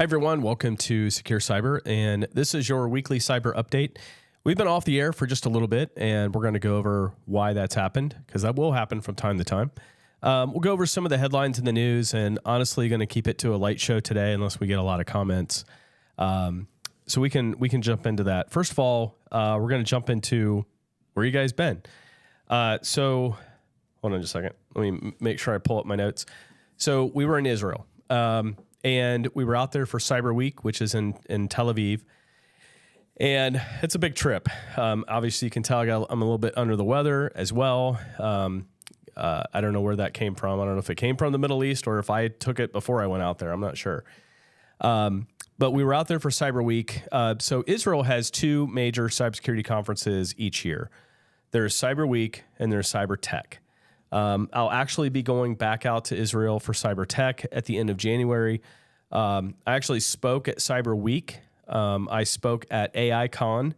Hi, everyone. Welcome to SecureCyber, and this is your weekly cyber update. We've been off the air for just a little bit, and we're going to go over why that's happened, because that will happen from time to time. We'll go over some of the headlines in the news, and honestly going to keep it to a light show today unless we get a lot of comments. So we can jump into that. First of all, we're going to jump into where you guys been. So hold on just a second. Let me make sure I pull up my notes. So we were in Israel. And we were out there for Cyber Week, which is in Tel Aviv. And it's a big trip. Obviously, you can tell I'm a little bit under the weather as well. I don't know where that came from. I don't know if it came from the Middle East or if I took it before I went out there. I'm not sure. But we were out there for Cyber Week. So Israel has two major cybersecurity conferences each year. There's Cyber Week and there's Cyber Tech. I'll actually be going back out to Israel for Cyber Tech at the end of January. I actually spoke at Cyber Week. I spoke at AICon.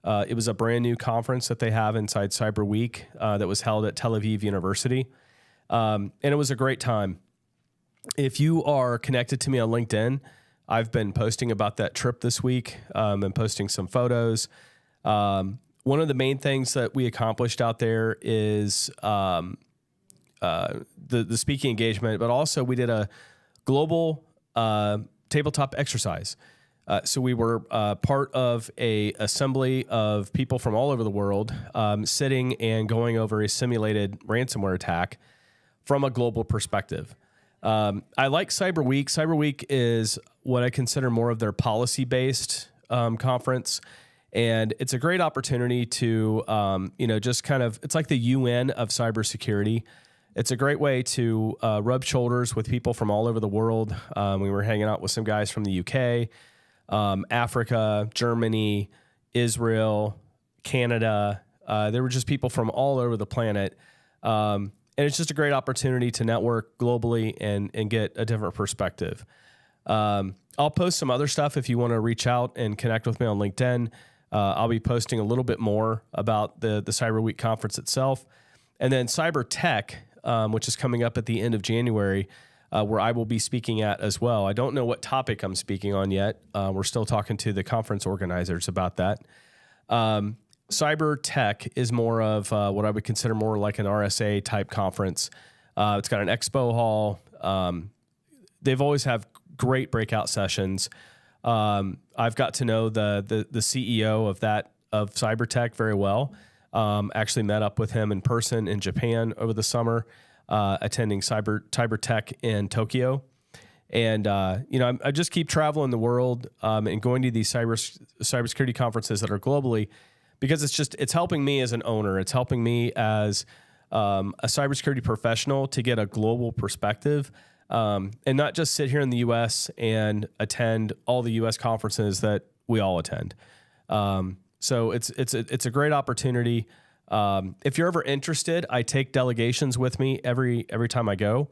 It was a brand new conference that they have inside Cyber Week that was held at Tel Aviv University. And it was a great time. If you are connected to me on LinkedIn, I've been posting about that trip this week and posting some photos. One of the main things that we accomplished out there is the speaking engagement, but also we did a global tabletop exercise. So we were part of a assembly of people from all over the world sitting and going over a simulated ransomware attack from a global perspective. I like Cyber Week. Cyber Week is what I consider more of their policy-based conference. And it's a great opportunity to, just kind of, it's like the UN of cybersecurity. It's a great way to rub shoulders with people from all over the world. We were hanging out with some guys from the UK, Africa, Germany, Israel, Canada. There were just people from all over the planet. And it's just a great opportunity to network globally and get a different perspective. I'll post some other stuff if you want to reach out and connect with me on LinkedIn. I'll be posting a little bit more about the Cyber Week conference itself. And then Cyber Tech, which is coming up at the end of January, where I will be speaking at as well. I don't know what topic I'm speaking on yet. We're still talking to the conference organizers about that. Cyber Tech is more of what I would consider more like an RSA type conference. It's got an expo hall. They've always have great breakout sessions. I've got to know the CEO of Cyber Tech very well. Actually met up with him in person in Japan over the summer, attending Cyber Tech in Tokyo. And, I just keep traveling the world and going to these cybersecurity conferences that are globally, because it's helping me as an owner. It's helping me as a cybersecurity professional to get a global perspective and not just sit here in the U.S. and attend all the U.S. conferences that we all attend. So it's a great opportunity. If you're ever interested, I take delegations with me every time I go.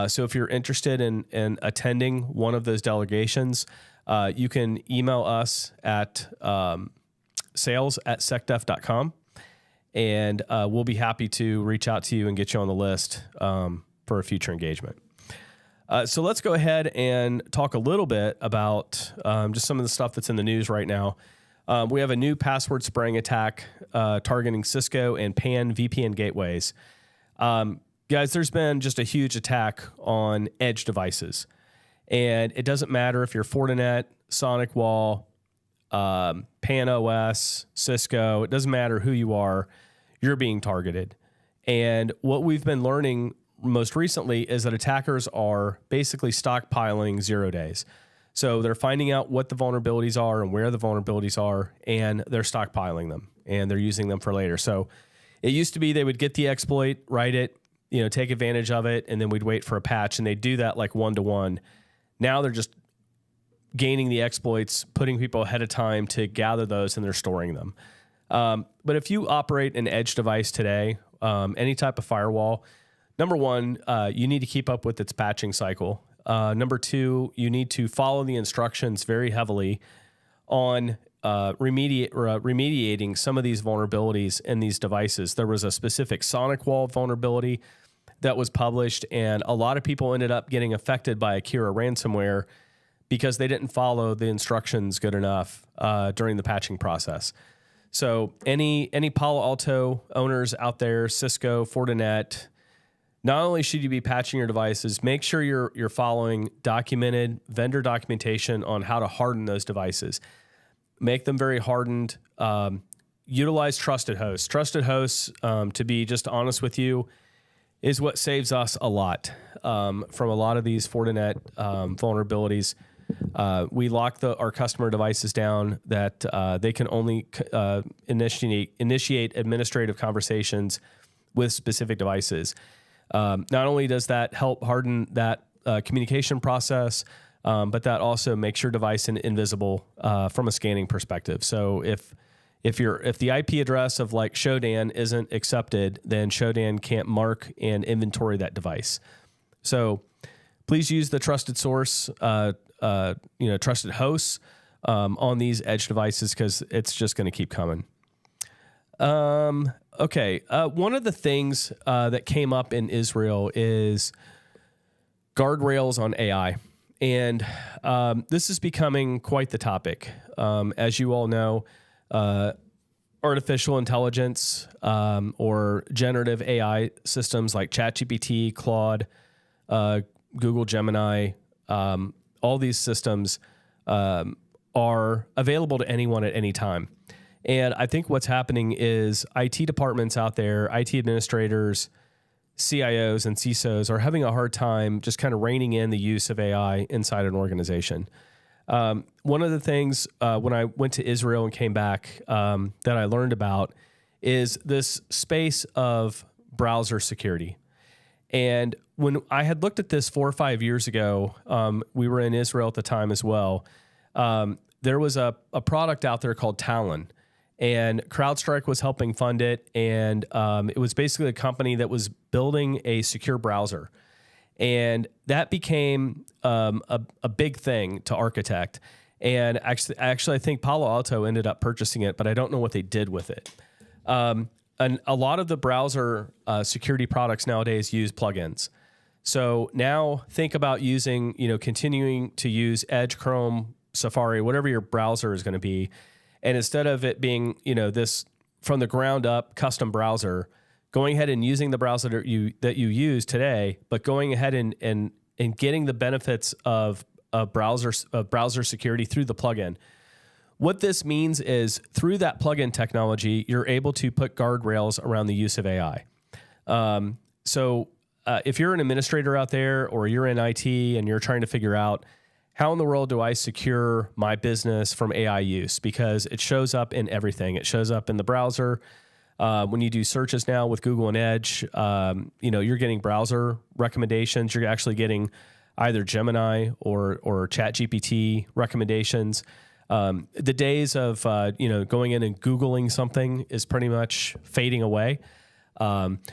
So if you're interested in attending one of those delegations, you can email us at sales@secdef.com, and we'll be happy to reach out to you and get you on the list for a future engagement. So let's go ahead and talk a little bit about just some of the stuff that's in the news right now. We have a new password spraying attack targeting Cisco and PAN VPN gateways. Guys, there's been just a huge attack on edge devices. And it doesn't matter if you're Fortinet, SonicWall, PAN OS, Cisco, it doesn't matter who you are, you're being targeted. And what we've been learning most recently is that attackers are basically stockpiling 0 days. So they're finding out what the vulnerabilities are and where the vulnerabilities are, and they're stockpiling them, and they're using them for later. So it used to be they would get the exploit, write it, take advantage of it, and then we'd wait for a patch, and they'd do that like one-to-one. Now they're just gaining the exploits, putting people ahead of time to gather those, and they're storing them. But if you operate an edge device today, any type of firewall, number one, you need to keep up with its patching cycle. Number two, you need to follow the instructions very heavily on remediating some of these vulnerabilities in these devices. There was a specific SonicWall vulnerability that was published, and a lot of people ended up getting affected by Akira ransomware because they didn't follow the instructions good enough during the patching process. So any Palo Alto owners out there, Cisco, Fortinet, not only should you be patching your devices, make sure you're following documented vendor documentation on how to harden those devices. Make them very hardened. Utilize trusted hosts. Trusted hosts, to be just honest with you, is what saves us a lot from a lot of these Fortinet vulnerabilities. We lock our customer devices down that they can only initiate administrative conversations with specific devices. Not only does that help harden that communication process, but that also makes your device invisible from a scanning perspective. So if the IP address of like Shodan isn't accepted, then Shodan can't mark and inventory that device. So please use the trusted source, trusted hosts on these edge devices, because it's just going to keep coming. Okay. One of the things that came up in Israel is guardrails on AI. And this is becoming quite the topic. As you all know, artificial intelligence or generative AI systems like ChatGPT, Claude, Google Gemini, all these systems are available to anyone at any time. And I think what's happening is IT departments out there, IT administrators, CIOs and CISOs are having a hard time just kind of reining in the use of AI inside an organization. One of the things when I went to Israel and came back that I learned about is this space of browser security. And when I had looked at this 4 or 5 years ago, we were in Israel at the time as well. There was a product out there called Talon, and CrowdStrike was helping fund it. And it was basically a company that was building a secure browser. And that became a big thing to architect. And actually, I think Palo Alto ended up purchasing it, but I don't know what they did with it. And a lot of the browser security products nowadays use plugins. So now think about using, continuing to use Edge, Chrome, Safari, whatever your browser is going to be. And instead of it being, this from the ground up custom browser, going ahead and using the browser that you use today, but going ahead and getting the benefits of browser security through the plugin. What this means is through that plugin technology, you're able to put guardrails around the use of AI. So if you're an administrator out there or you're in IT and you're trying to figure out how in the world do I secure my business from AI use? Because it shows up in everything. It shows up in the browser. When you do searches now with Google and Edge, you're getting browser recommendations. You're actually getting either Gemini or ChatGPT recommendations. The days of going in and Googling something is pretty much fading away.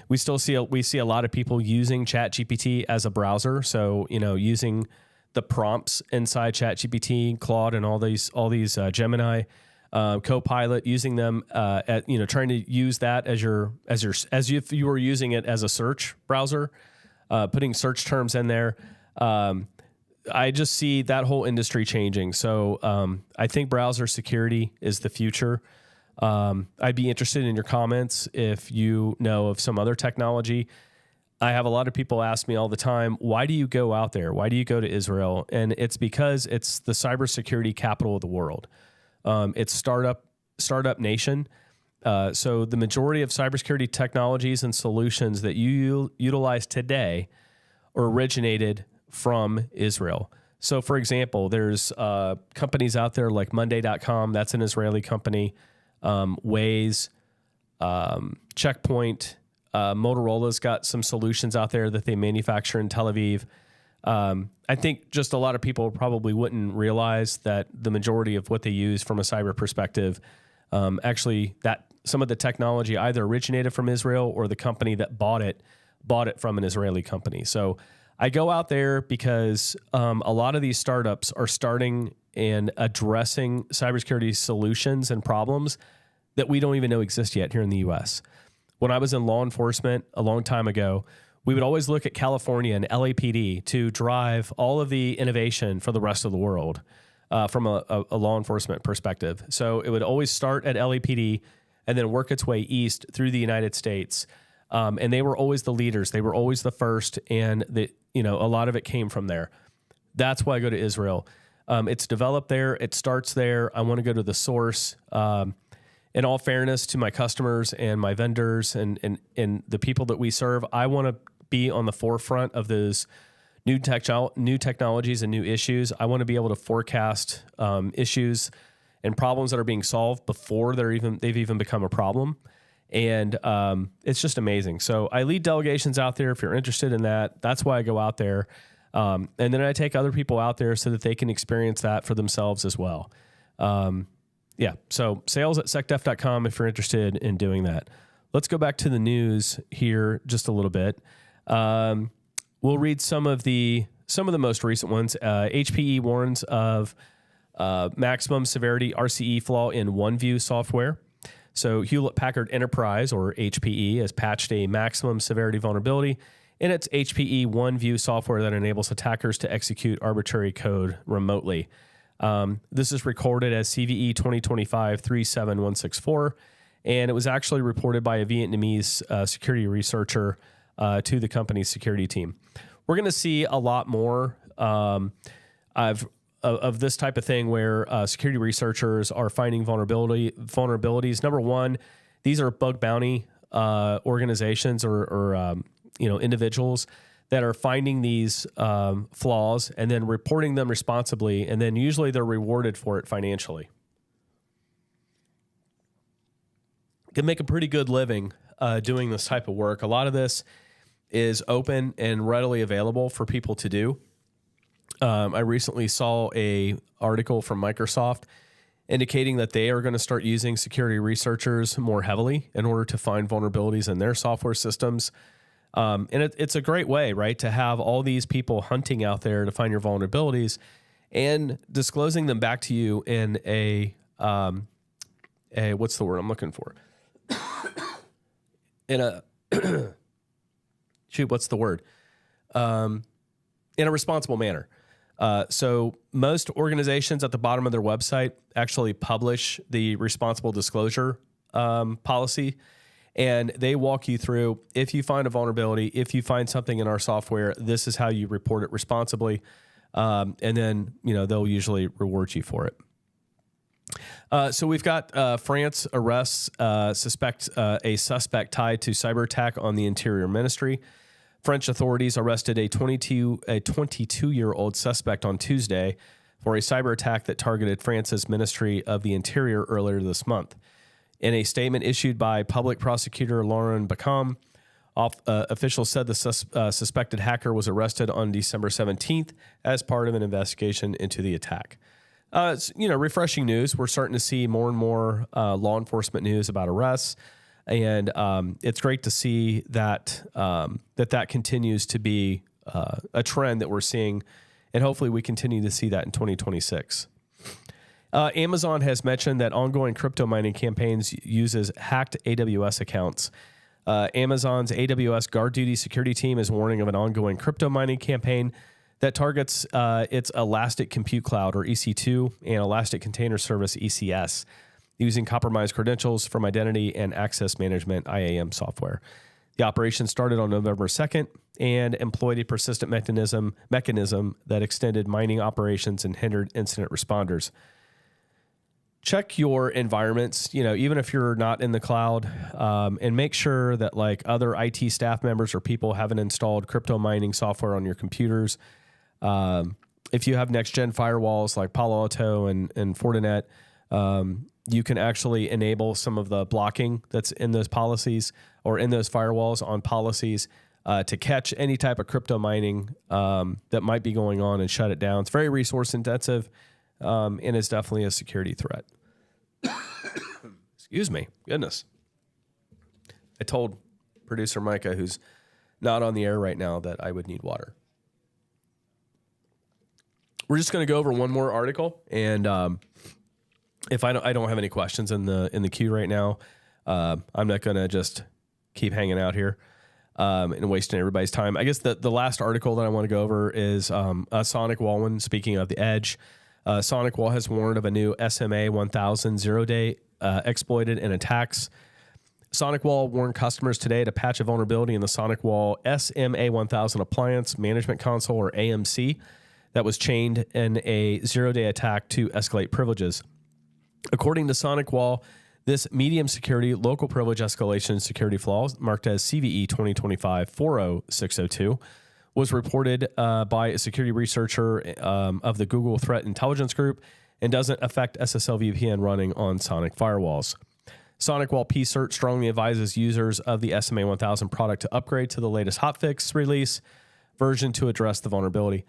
We see a lot of people using ChatGPT as a browser. So using the prompts inside ChatGPT, Claude, and all these Gemini, Copilot, using them trying to use that as if you were using it as a search browser, putting search terms in there. I just see that whole industry changing. So I think browser security is the future. I'd be interested in your comments if you know of some other technology. I have a lot of people ask me all the time, why do you go out there? Why do you go to Israel? And it's because it's the cybersecurity capital of the world. It's startup nation. So the majority of cybersecurity technologies and solutions that you utilize today originated from Israel. So for example, there's companies out there like Monday.com, that's an Israeli company, Waze, Checkpoint, Motorola's got some solutions out there that they manufacture in Tel Aviv. I think just a lot of people probably wouldn't realize that the majority of what they use from a cyber perspective, actually that some of the technology either originated from Israel or the company that bought it from an Israeli company. So I go out there because a lot of these startups are starting and addressing cybersecurity solutions and problems that we don't even know exist yet here in the U.S. When I was in law enforcement a long time ago, we would always look at California and LAPD to drive all of the innovation for the rest of the world from a law enforcement perspective. So it would always start at LAPD and then work its way east through the United States. And they were always the leaders. They were always the first. And a lot of it came from there. That's why I go to Israel. It's developed there. It starts there. I want to go to the source. In all fairness to my customers and my vendors and the people that we serve, I want to be on the forefront of those new technologies and new issues. I want to be able to forecast issues and problems that are being solved before they've even become a problem. And it's just amazing. So I lead delegations out there. If you're interested in that, that's why I go out there. And then I take other people out there so that they can experience that for themselves as well. So sales@secdef.com if you're interested in doing that. Let's go back to the news here just a little bit. We'll read some of the most recent ones. HPE warns of maximum severity RCE flaw in OneView software. So Hewlett-Packard Enterprise, or HPE, has patched a maximum severity vulnerability in its HPE OneView software that enables attackers to execute arbitrary code remotely. This is recorded as CVE 2025-37164, and it was actually reported by a Vietnamese security researcher to the company's security team. We're going to see a lot more of this type of thing where security researchers are finding vulnerabilities. Number one, these are bug bounty organizations or individuals that are finding these flaws and then reporting them responsibly, and then usually they're rewarded for it financially. Can make a pretty good living doing this type of work. A lot of this is open and readily available for people to do. I recently saw a article from Microsoft indicating that they are going to start using security researchers more heavily in order to find vulnerabilities in their software systems. And it's a great way, right, to have all these people hunting out there to find your vulnerabilities and disclosing them back to you in a what's the word I'm looking for? In a what's the word? In a responsible manner. So most organizations at the bottom of their website actually publish the responsible disclosure policy, and they walk you through, if you find a vulnerability, if you find something in our software, this is how you report it responsibly, and then they'll usually reward you for it. So we've got France arrests a suspect tied to cyber attack on the Interior Ministry. French authorities arrested a 22-year-old suspect on Tuesday for a cyber attack that targeted France's Ministry of the Interior earlier this month. In a statement issued by public prosecutor Laurent Bacam, officials said the suspected hacker was arrested on December 17th as part of an investigation into the attack. It's refreshing news. We're starting to see more and more law enforcement news about arrests. And it's great to see that that continues to be a trend that we're seeing, and hopefully we continue to see that in 2026. Amazon has mentioned that ongoing crypto mining campaigns uses hacked AWS accounts. Amazon's AWS Guard Duty security team is warning of an ongoing crypto mining campaign that targets its Elastic Compute Cloud, or EC2, and Elastic Container Service, ECS, using compromised credentials from identity and access management IAM software. The operation started on November 2nd and employed a persistent mechanism that extended mining operations and hindered incident responders. Check your environments, even if you're not in the cloud, and make sure that other IT staff members or people haven't installed crypto mining software on your computers. If you have next-gen firewalls like Palo Alto and Fortinet, you can actually enable some of the blocking that's in those policies or in those firewalls on policies to catch any type of crypto mining that might be going on and shut it down. It's very resource intensive and is definitely a security threat. Excuse me. Goodness. I told producer Micah, who's not on the air right now, that I would need water. We're just going to go over one more article, and if I don't have any questions in the queue right now, I'm not going to just keep hanging out here and wasting everybody's time. I guess the last article that I want to go over is a Sonic Wall one. Speaking of the Edge, Sonic Wall has warned of a new SMA 1000 zero-day exploited in attacks. Sonic Wall warned customers today to patch a vulnerability in the Sonic Wall SMA 1000 appliance management console, or AMC, that was chained in a zero-day attack to escalate privileges. According to Sonic Wall, this medium security local privilege escalation security flaw, marked as CVE 2025-40602, was reported by a security researcher of the Google Threat Intelligence Group and doesn't affect SSL VPN running on Sonic firewalls. Sonic Wall P-Cert strongly advises users of the SMA 1000 product to upgrade to the latest hotfix release version to address the vulnerability.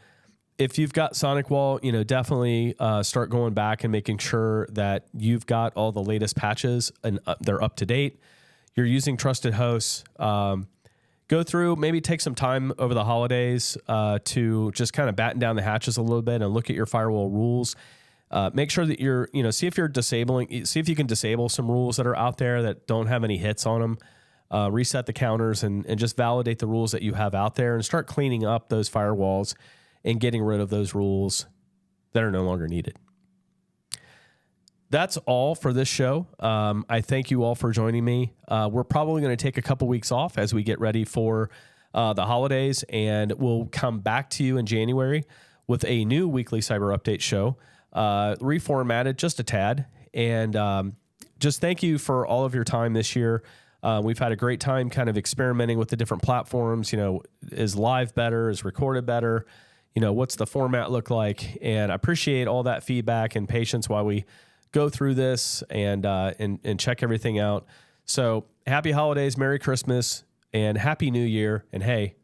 If you've got Sonic Wall, definitely start going back and making sure that you've got all the latest patches and they're up to date. You're using trusted hosts. Go through, maybe take some time over the holidays to just kind of batten down the hatches a little bit and look at your firewall rules. Make sure that you're, see if you can disable some rules that are out there that don't have any hits on them. Reset the counters and just validate the rules that you have out there and start cleaning up those firewalls and getting rid of those rules that are no longer needed. That's all for this show. I thank you all for joining me. We're probably going to take a couple weeks off as we get ready for the holidays, and we'll come back to you in January with a new weekly cyber update show, reformatted just a tad. And just thank you for all of your time this year. We've had a great time kind of experimenting with the different platforms. Is live better? Is recorded better? What's the format look like? And I appreciate all that feedback and patience while we go through this and check everything out. So happy holidays, Merry Christmas, and Happy New Year. And hey,